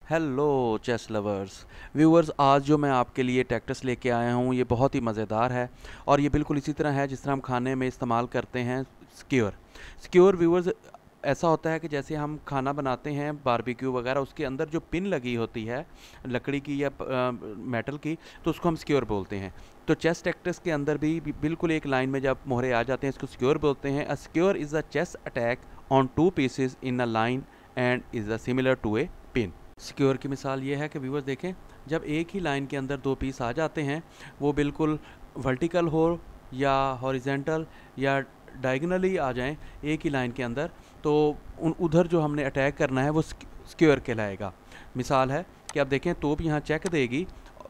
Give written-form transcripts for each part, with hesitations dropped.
Hello chess lovers viewers, आज जो मैं आपके लिए टैक्टिस लेके आया हूँ ये बहुत ही मज़ेदार है और ये बिल्कुल इसी तरह है जिस तरह हम खाने में इस्तेमाल करते हैं स्क्यूअर। स्क्यूअर व्यूअर्स ऐसा होता है कि जैसे हम खाना बनाते हैं बारबेक्यू वगैरह, उसके अंदर जो पिन लगी होती है लकड़ी की या मेटल की, तो उसको हम स्क्यूअर बोलते हैं। तो चेस टैक्टिस के अंदर भी बिल्कुल एक लाइन में जब मोहरे आ जाते हैं इसको स्क्यूअर बोलते हैं। A skewer is a chess attack on two pieces in a line and is a similar to a pin. Skewer की मिसाल ये है कि व्यूवर्स देखें, जब एक ही लाइन के अंदर दो पीस आ जाते हैं, वो बिल्कुल वर्टिकल हो या हॉरिजेंटल या डायगनली आ जाएं एक ही लाइन के अंदर, तो उधर जो हमने अटैक करना है वो स्क्योर कहलाएगा। मिसाल है कि आप देखें तोप यहाँ चेक देगी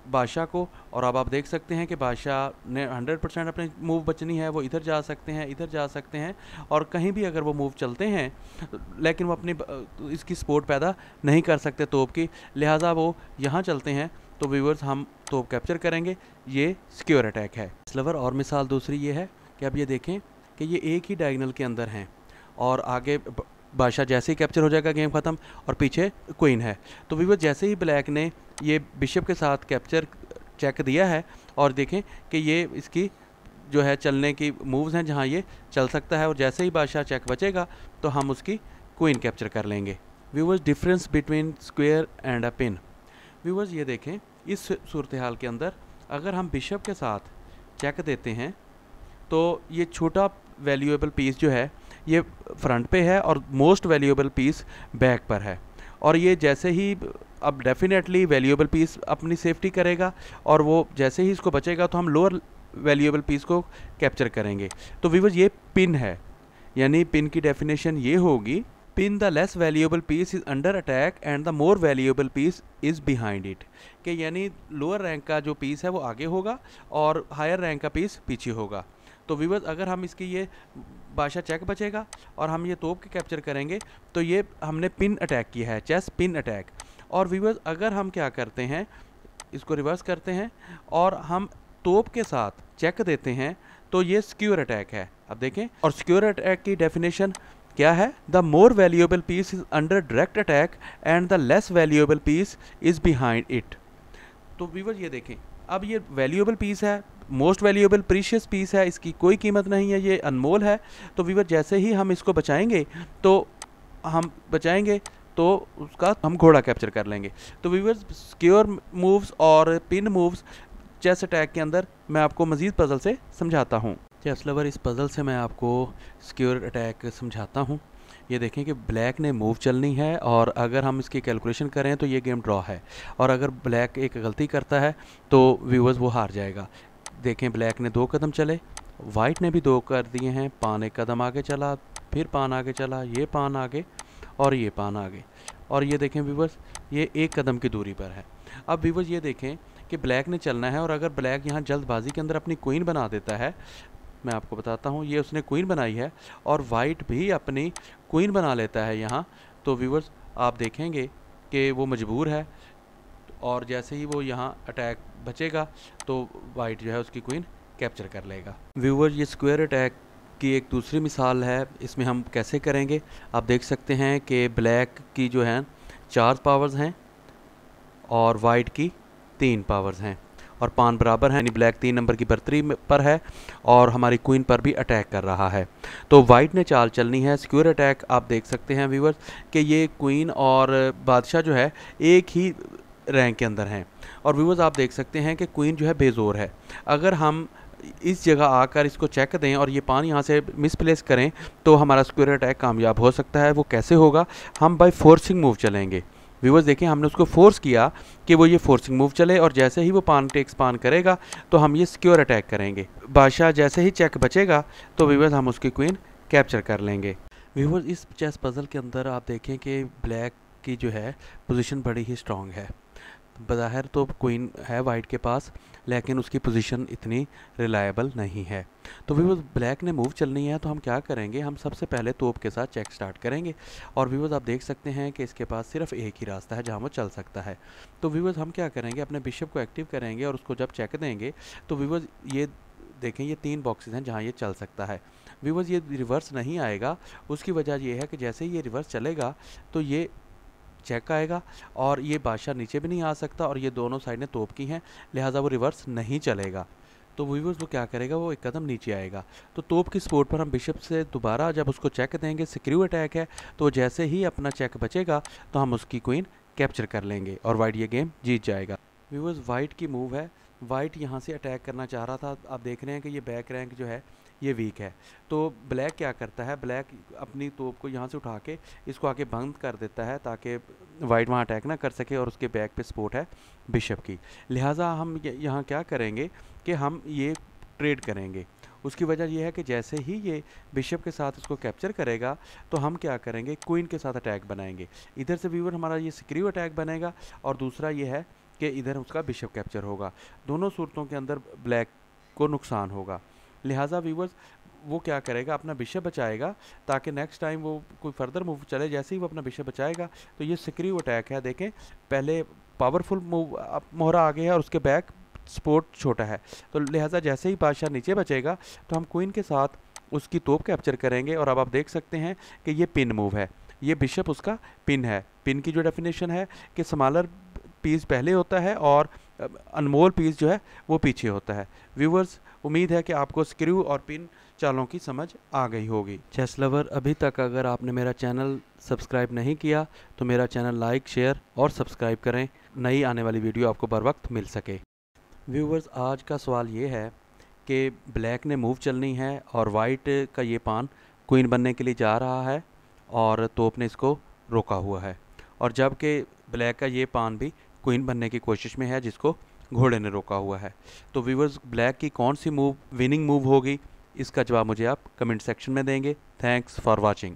बादशाह को, और अब आप देख सकते हैं कि बादशाह ने 100% अपनी मूव बचनी है, वो इधर जा सकते हैं, इधर जा सकते हैं, और कहीं भी अगर वो मूव चलते हैं लेकिन वो अपनी इसकी सपोर्ट पैदा नहीं कर सकते तोप की, लिहाजा वो यहाँ चलते हैं, तो व्यूवर्स हम तोप कैप्चर करेंगे। ये सिक्योर अटैक है स्लवर। और मिसाल दूसरी ये है कि अब ये देखें कि ये एक ही डायगनल के अंदर हैं और आगे बादशाह जैसे ही कैप्चर हो जाएगा गेम ख़त्म, और पीछे क्वीन है। तो व्यूअर जैसे ही ब्लैक ने ये बिशप के साथ कैप्चर चेक दिया है, और देखें कि ये इसकी जो है चलने की मूव्स हैं जहाँ ये चल सकता है, और जैसे ही बादशाह चेक बचेगा तो हम उसकी क्वीन कैप्चर कर लेंगे। Viewers difference between square and a pin. Viewers ये देखें, इस सूरत हाल के अंदर अगर हम बिशप के साथ चेक देते हैं तो ये छोटा वैल्यूएबल पीस जो है ये फ्रंट पे है और मोस्ट वैल्यूएबल पीस बैक पर है, और ये जैसे ही अब डेफिनेटली वैल्यूएबल पीस अपनी सेफ्टी करेगा, और वो जैसे ही इसको बचेगा तो हम लोअर वैल्यूएबल पीस को कैप्चर करेंगे। तो व्यूअर्स ये पिन है, यानी पिन की डेफिनेशन ये होगी, pin the less valuable piece is under attack and the more valuable piece is behind it. कि यानी लोअर रैंक का जो पीस है वो आगे होगा और हायर रैंक का पीस पीछे होगा। तो व्यूअर्स अगर हम इसकी ये बादशाह चेक बचेगा और हम ये तोप के कैप्चर करेंगे, तो ये हमने पिन अटैक किया है, चेस पिन अटैक। और व्यूअर्स अगर हम क्या करते हैं, इसको रिवर्स करते हैं और हम तोप के साथ चेक देते हैं, तो ये सिक्योर अटैक है। अब देखें, और सिक्योर अटैक की डेफिनेशन क्या है, the more valuable piece is under direct attack and the less valuable piece is behind it. तो व्यूअर ये देखें, अब ये वैल्यूएबल पीस है, मोस्ट वैल्यूएबल प्रीशियस पीस है, इसकी कोई कीमत नहीं है, ये अनमोल है। तो व्यूअर जैसे ही हम इसको बचाएंगे तो उसका हम घोड़ा कैप्चर कर लेंगे। तो व्यूअर्स सिक्योर मूव्स और पिन मूव्स चेस अटैक के अंदर मैं आपको मज़ीद पजल से समझाता हूँ। चेस लवर, इस पजल से मैं आपको सिक्योर अटैक समझाता हूँ। ये देखें कि ब्लैक ने मूव चलनी है, और अगर हम इसकी कैलकुलेशन करें तो ये गेम ड्रॉ है, और अगर ब्लैक एक गलती करता है तो व्यूअर्स वो हार जाएगा। देखें, ब्लैक ने 2 कदम चले, वाइट ने भी 2 कर दिए हैं, पान 1 कदम आगे चला, फिर पान आगे चला, ये पान आगे और ये पान आगे, और ये देखें व्यूअर्स ये 1 कदम की दूरी पर है। अब व्यूअर्स ये देखें कि ब्लैक ने चलना है, और अगर ब्लैक यहाँ जल्दबाजी के अंदर अपनी क्वीन बना देता है, मैं आपको बताता हूँ, ये उसने क्वीन बनाई है और वाइट भी अपनी क्वीन बना लेता है यहाँ, तो व्यूअर्स आप देखेंगे कि वो मजबूर है, और जैसे ही वो यहाँ अटैक बचेगा तो वाइट जो है उसकी क्वीन कैप्चर कर लेगा। व्यूअर ये स्क्वायर अटैक की एक दूसरी मिसाल है, इसमें हम कैसे करेंगे आप देख सकते हैं कि ब्लैक की जो है 4 पावर्स हैं और वाइट की 3 पावर्स हैं, और पान बराबर है, यानी ब्लैक 3 नंबर की बर्तरी पर है और हमारी क्वीन पर भी अटैक कर रहा है। तो वाइट ने चाल चलनी है सिक्योर अटैक। आप देख सकते हैं व्यूअर्स कि ये क्वीन और बादशाह जो है एक ही रैंक के अंदर हैं, और व्यूअर्स आप देख सकते हैं कि क्वीन जो है बेजोर है। अगर हम इस जगह आकर इसको चेक दें और ये पान यहाँ से मिसप्लेस करें तो हमारा स्क्वायर अटैक कामयाब हो सकता है। वो कैसे होगा, हम बाय फोर्सिंग मूव चलेंगे। व्यूअर्स देखें, हमने उसको फोर्स किया कि वो ये फोर्सिंग मूव चले, और जैसे ही वो पान टेक्स पान करेगा तो हम ये सिक्योर अटैक करेंगे। बादशाह जैसे ही चेक बचेगा तो व्यूअर्स हम उसकी क्वीन कैप्चर कर लेंगे। व्यूअर्स इस चेस पजल के अंदर आप देखें कि ब्लैक की जो है पोजीशन बड़ी ही स्ट्रांग है। बज़ाहिर तो क्वीन है वाइट के पास, लेकिन उसकी पोजीशन इतनी रिलायबल नहीं है। तो व्यूअर्स ब्लैक ने मूव चलनी है, तो हम क्या करेंगे, हम सबसे पहले तोप के साथ चेक स्टार्ट करेंगे, और व्यूअर्स आप देख सकते हैं कि इसके पास सिर्फ एक ही रास्ता है जहां वो चल सकता है। तो व्यूअर्स हम क्या करेंगे, अपने बिशप को एक्टिव करेंगे और उसको जब चेक देंगे तो व्यूअर्स ये देखें ये 3 बॉक्सेस हैं जहाँ ये चल सकता है। व्यूअर्स ये रिवर्स नहीं आएगा, उसकी वजह ये है कि जैसे ही ये रिवर्स चलेगा तो ये चेक आएगा और ये बादशाह नीचे भी नहीं आ सकता और ये दोनों साइडें तोप की हैं, लिहाजा वो रिवर्स नहीं चलेगा। तो व्यूवर्स वो क्या करेगा, वो एक कदम नीचे आएगा। तो तोप की सपोर्ट पर हम बिशप से दोबारा जब उसको चेक देंगे, सिक्रू अटैक है, तो जैसे ही अपना चेक बचेगा तो हम उसकी क्वीन कैप्चर कर लेंगे और वाइट ये गेम जीत जाएगा। व्यूवर्स वाइट की मूव है, वाइट यहाँ से अटैक करना चाह रहा था। आप देख रहे हैं कि ये बैक रैंक जो है ये वीक है। तो ब्लैक क्या करता है, ब्लैक अपनी तोप को यहाँ से उठा के इसको आके बंद कर देता है ताकि वाइट वहाँ अटैक ना कर सके और उसके बैक पे सपोर्ट है बिशप की। लिहाजा हम यहाँ क्या करेंगे कि हम ये ट्रेड करेंगे। उसकी वजह यह है कि जैसे ही ये बिशप के साथ इसको कैप्चर करेगा तो हम क्या करेंगे, क्वीन के साथ अटैक बनाएंगे। इधर से व्यूवर हमारा ये सिक्रू अटैक बनेगा और दूसरा ये है कि इधर उसका बिशप कैप्चर होगा। दोनों सूरतों के अंदर ब्लैक को नुकसान होगा। लिहाजा व्यूवर्स वो क्या करेगा, अपना बिशप बचाएगा ताकि नेक्स्ट टाइम वो कोई फर्दर मूव चले। जैसे ही वो अपना बिशप बचाएगा तो ये सिक्रू अटैक है, देखें पहले पावरफुल मूव मोहरा आगे है और उसके बैक सपोर्ट छोटा है। तो लिहाजा जैसे ही बादशाह नीचे बचेगा तो हम क्वीन के साथ उसकी तोप कैप्चर करेंगे। और अब आप देख सकते हैं कि ये पिन मूव है, ये बिशप उसका पिन है। पिन की जो डेफिनेशन है कि स्मॉलर पीस पहले होता है और अनमोल पीस जो है वो पीछे होता है। व्यूवर्स उम्मीद है कि आपको स्क्रू और पिन चालों की समझ आ गई होगी। चेस लवर, अभी तक अगर आपने मेरा चैनल सब्सक्राइब नहीं किया तो मेरा चैनल लाइक, शेयर और सब्सक्राइब करें, नई आने वाली वीडियो आपको बर वक्त मिल सके। व्यूवर्स आज का सवाल ये है कि ब्लैक ने मूव चलनी है और वाइट का ये पान क्वीन बनने के लिए जा रहा है और तोप ने इसको रोका हुआ है, और जबकि ब्लैक का ये पान भी क्वीन बनने की कोशिश में है जिसको घोड़े ने रोका हुआ है। तो व्यूवर्स ब्लैक की कौन सी मूव विनिंग मूव होगी, इसका जवाब मुझे आप कमेंट सेक्शन में देंगे। Thanks for watching.